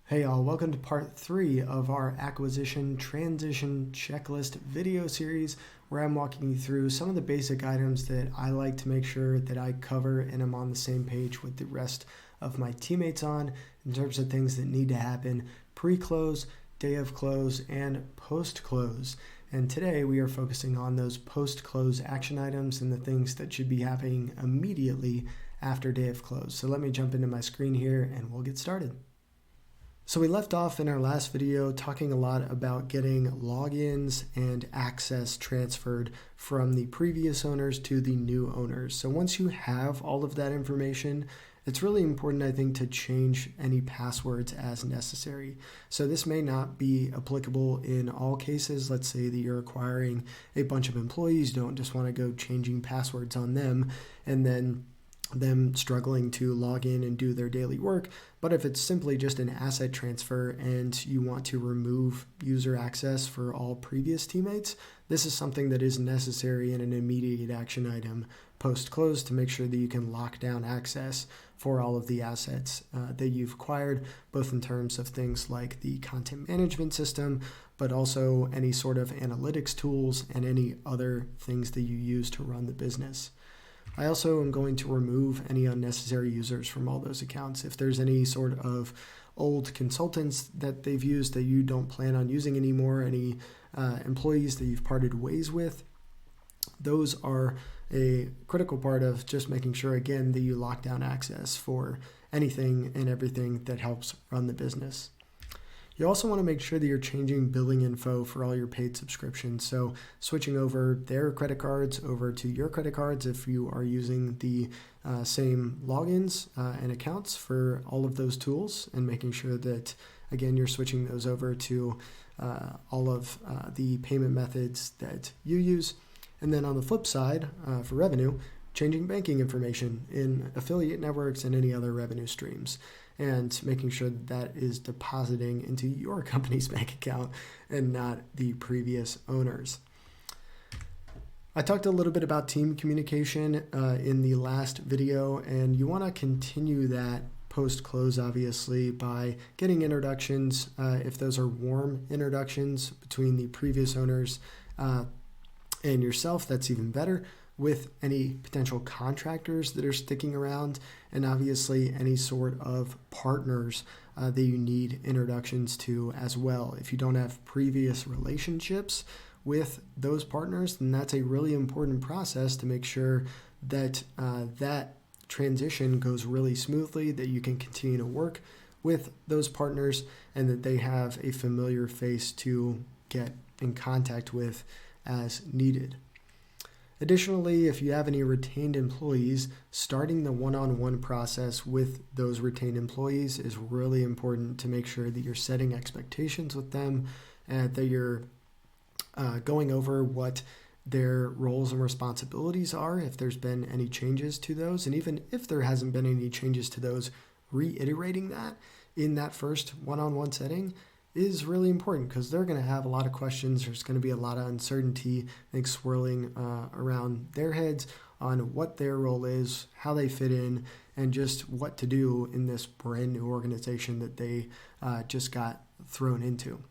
Hey y'all, welcome to part 3 of our acquisition transition checklist video series where I'm walking you through some of the basic items that I like to make sure that I cover and I'm on the same page with the rest of my teammates on in terms of things that need to happen pre-close, day of close, and post-close. And today we are focusing on those post-close action items and the things that should be happening immediately after day of close. So let me jump into my screen here and we'll get started. So we left off in our last video talking a lot about getting logins and access transferred from the previous owners to the new owners. So once you have all of that information, it's really important, I think, to change any passwords as necessary. So this may not be applicable in all cases. Let's say that you're acquiring a bunch of employees, you don't just want to go changing passwords on them and then them struggling to log in and do their daily work. But if it's simply just an asset transfer and you want to remove user access for all previous teammates, this is something that is necessary in an immediate action item post-close to make sure that you can lock down access for all of the assets that you've acquired, both in terms of things like the content management system, but also any sort of analytics tools and any other things that you use to run the business. I also am going to remove any unnecessary users from all those accounts. If there's any sort of old consultants that they've used that you don't plan on using anymore, any employees that you've parted ways with, those are a critical part of just making sure, again, that you lock down access for anything and everything that helps run the business. You also want to make sure that you're changing billing info for all your paid subscriptions. So switching over their credit cards over to your credit cards if you are using the same logins and accounts for all of those tools, and making sure that, again, you're switching those over to all of the payment methods that you use. And then on the flip side, for revenue, changing banking information in affiliate networks and any other revenue streams, and making sure that that is depositing into your company's bank account and not the previous owners. I talked a little bit about team communication in the last video, and you want to continue that post-close, obviously, by getting introductions. If those are warm introductions between the previous owners and yourself, that's even better, with any potential contractors that are sticking around, and obviously any sort of partners that you need introductions to as well. If you don't have previous relationships with those partners, then that's a really important process to make sure that that transition goes really smoothly, that you can continue to work with those partners, and that they have a familiar face to get in contact with as needed. Additionally, if you have any retained employees, starting the one-on-one process with those retained employees is really important to make sure that you're setting expectations with them and that you're going over what their roles and responsibilities are, if there's been any changes to those. And even if there hasn't been any changes to those, reiterating that in that first one-on-one setting is really important, because they're going to have a lot of questions. There's going to be a lot of uncertainty, I think, swirling around their heads on what their role is, how they fit in, and just what to do in this brand new organization that they just got thrown into.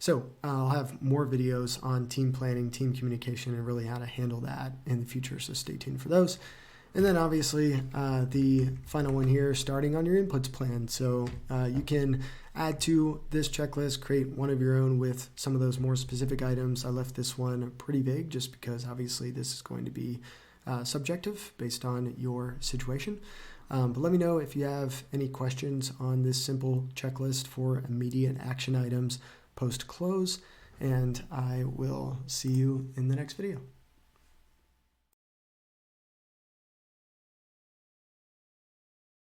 So I'll have more videos on team planning, team communication, and really how to handle that in the future, so stay tuned for those. And then obviously the final one here, starting on your inputs plan. So you can add to this checklist, create one of your own with some of those more specific items. I left this one pretty vague just because obviously this is going to be subjective based on your situation. But let me know if you have any questions on this simple checklist for immediate action items post-close, and I will see you in the next video.